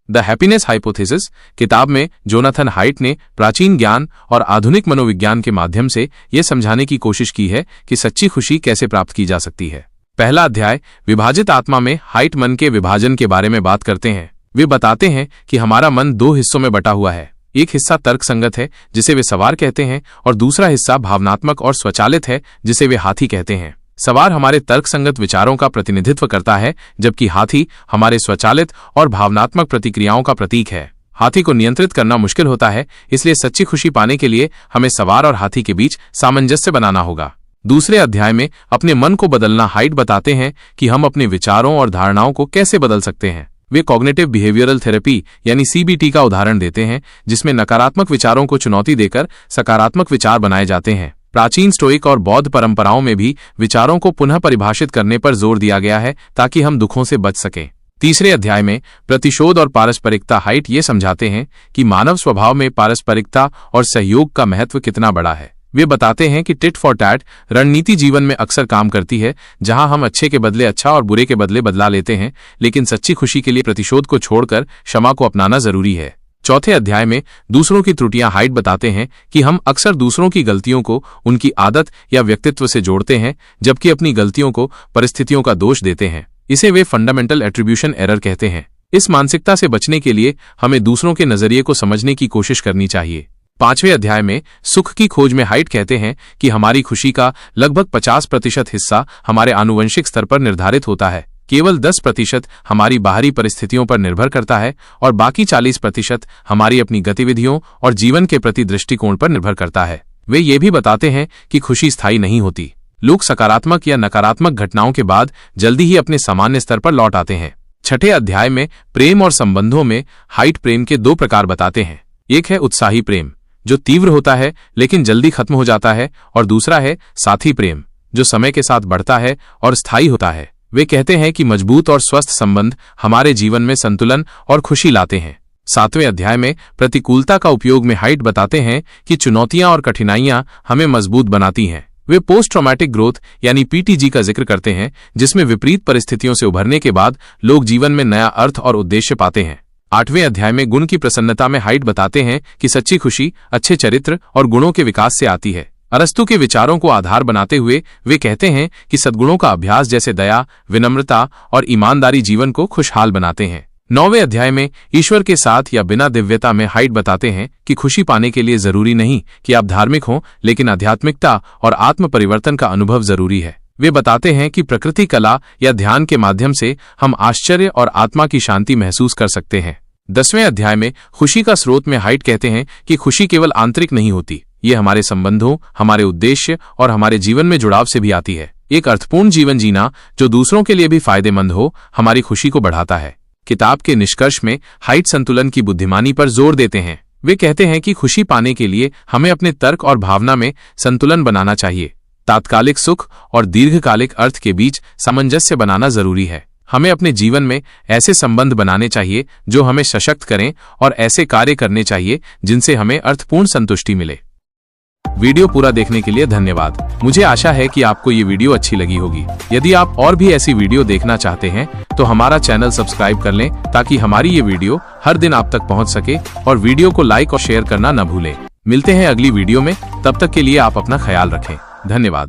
The happiness hypothesis किताब में Jonathan height ने प्राचीन ज्ञान और आधुनिक मनोविज्ञान के माध्यम से यह समझाने की कोशिश की है कि सच्ची खुशी कैसे प्राप्त की जा सकती है। पहला अध्याय विभाजित आत्मा में हाइट मन के विभाजन के बारे में बात करते हैं। वे बताते हैं कि हमारा मन दो हिस्सों में बटा हुआ है। एक हिस्सा तर्क संगत है जिसे वे सवार कहते हैं और दूसरा हिस्सा भावनात्मक और स्वचालित है जिसे वे हाथी कहते हैं। सवार हमारे तर्क संगत विचारों का प्रतिनिधित्व करता है जबकि हाथी हमारे स्वचालित और भावनात्मक प्रतिक्रियाओं का प्रतीक है। हाथी को नियंत्रित करना मुश्किल होता है, इसलिए सच्ची खुशी पाने के लिए हमें सवार और हाथी के बीच सामंजस्य बनाना होगा। दूसरे अध्याय में अपने मन को बदलना हाइट बताते हैं कि हम अपने विचारों और धारणाओं को कैसे बदल सकते हैं। वे कॉग्निटिव बिहेवियरल थेरेपी यानी CBT का उदाहरण देते हैं, जिसमें नकारात्मक विचारों को चुनौती देकर सकारात्मक विचार बनाए जाते हैं। प्राचीन स्टोइक और बौद्ध परंपराओं में भी विचारों को पुनः परिभाषित करने पर जोर दिया गया है ताकि हम दुखों से बच सकें। तीसरे अध्याय में प्रतिशोध और पारस्परिकता हाइट ये समझाते हैं कि मानव स्वभाव में पारस्परिकता और सहयोग का महत्व कितना बड़ा है। वे बताते हैं कि टिट फॉर टैट रणनीति जीवन में अक्सर काम करती है, जहां हम अच्छे के बदले अच्छा और बुरे के बदले बदला लेते हैं, लेकिन सच्ची खुशी के लिए प्रतिशोध को छोड़कर क्षमा को अपनाना जरूरी है। चौथे अध्याय में दूसरों की त्रुटियां हाइट बताते हैं कि हम अक्सर दूसरों की गलतियों को उनकी आदत या व्यक्तित्व से जोड़ते हैं, जबकि अपनी गलतियों को परिस्थितियों का दोष देते हैं। इसे वे फंडामेंटल एट्रीब्यूशन एरर कहते हैं। इस मानसिकता से बचने के लिए हमें दूसरों के नजरिए को समझने की कोशिश करनी चाहिए। पांचवें अध्याय में सुख की खोज में हाइट कहते हैं कि हमारी खुशी का लगभग 50% हिस्सा हमारे आनुवंशिक स्तर पर निर्धारित होता है। केवल 10% हमारी बाहरी परिस्थितियों पर निर्भर करता है और बाकी 40% हमारी अपनी गतिविधियों और जीवन के प्रति दृष्टिकोण पर निर्भर करता है। वे ये भी बताते हैं कि खुशी स्थायी नहीं होती। लोग सकारात्मक या नकारात्मक घटनाओं के बाद जल्दी ही अपने सामान्य स्तर पर लौट आते हैं। छठे अध्याय में प्रेम और संबंधों में हाइट प्रेम के दो प्रकार बताते हैं। एक है उत्साही प्रेम, जो तीव्र होता है लेकिन जल्दी खत्म हो जाता है, और दूसरा है साथी प्रेम, जो समय के साथ बढ़ता है और स्थायी होता है। वे कहते हैं कि मजबूत और स्वस्थ संबंध हमारे जीवन में संतुलन और खुशी लाते हैं। सातवें अध्याय में प्रतिकूलता का उपयोग में हाइट बताते हैं कि चुनौतियां और कठिनाइयां हमें मजबूत बनाती हैं। वे पोस्ट ट्रॉमेटिक ग्रोथ यानी PTG का जिक्र करते हैं, जिसमें विपरीत परिस्थितियों से उभरने के बाद लोग जीवन में नया अर्थ और उद्देश्य पाते हैं। आठवें अध्याय में गुण की प्रसन्नता में हाइट बताते हैं कि सच्ची खुशी अच्छे चरित्र और गुणों के विकास से आती है। अरस्तु के विचारों को आधार बनाते हुए वे कहते हैं कि सद्गुणों का अभ्यास जैसे दया, विनम्रता और ईमानदारी जीवन को खुशहाल बनाते हैं। 9वें अध्याय में ईश्वर के साथ या बिना दिव्यता में हाइट बताते हैं कि खुशी पाने के लिए जरूरी नहीं कि आप धार्मिक हों, लेकिन आध्यात्मिकता और आत्म परिवर्तन का अनुभव जरूरी है। वे बताते हैं कि प्रकृति कला या ध्यान के माध्यम से हम आश्चर्य और आत्मा की शांति महसूस कर सकते हैं। 10वें अध्याय में खुशी का स्रोत में हाइट कहते हैं कि खुशी केवल आंतरिक नहीं होती, ये हमारे संबंधों, हमारे उद्देश्य और हमारे जीवन में जुड़ाव से भी आती है। एक अर्थपूर्ण जीवन जीना जो दूसरों के लिए भी फायदेमंद हो हमारी खुशी को बढ़ाता है। किताब के निष्कर्ष में हाइट संतुलन की बुद्धिमानी पर जोर देते हैं। वे कहते हैं कि खुशी पाने के लिए हमें अपने तर्क और भावना में संतुलन बनाना चाहिए। तात्कालिक सुख और दीर्घकालिक अर्थ के बीच सामंजस्य बनाना जरूरी है। हमें अपने जीवन में ऐसे संबंध बनाने चाहिए जो हमें सशक्त करें और ऐसे कार्य करने चाहिए जिनसे हमें अर्थपूर्ण संतुष्टि मिले। वीडियो पूरा देखने के लिए धन्यवाद। मुझे आशा है कि आपको ये वीडियो अच्छी लगी होगी। यदि आप और भी ऐसी वीडियो देखना चाहते हैं तो हमारा चैनल सब्सक्राइब कर लें ताकि हमारी ये वीडियो हर दिन आप तक पहुंच सके, और वीडियो को लाइक और शेयर करना न भूलें। मिलते हैं अगली वीडियो में, तब तक के लिए आप अपना ख्याल रखें। धन्यवाद।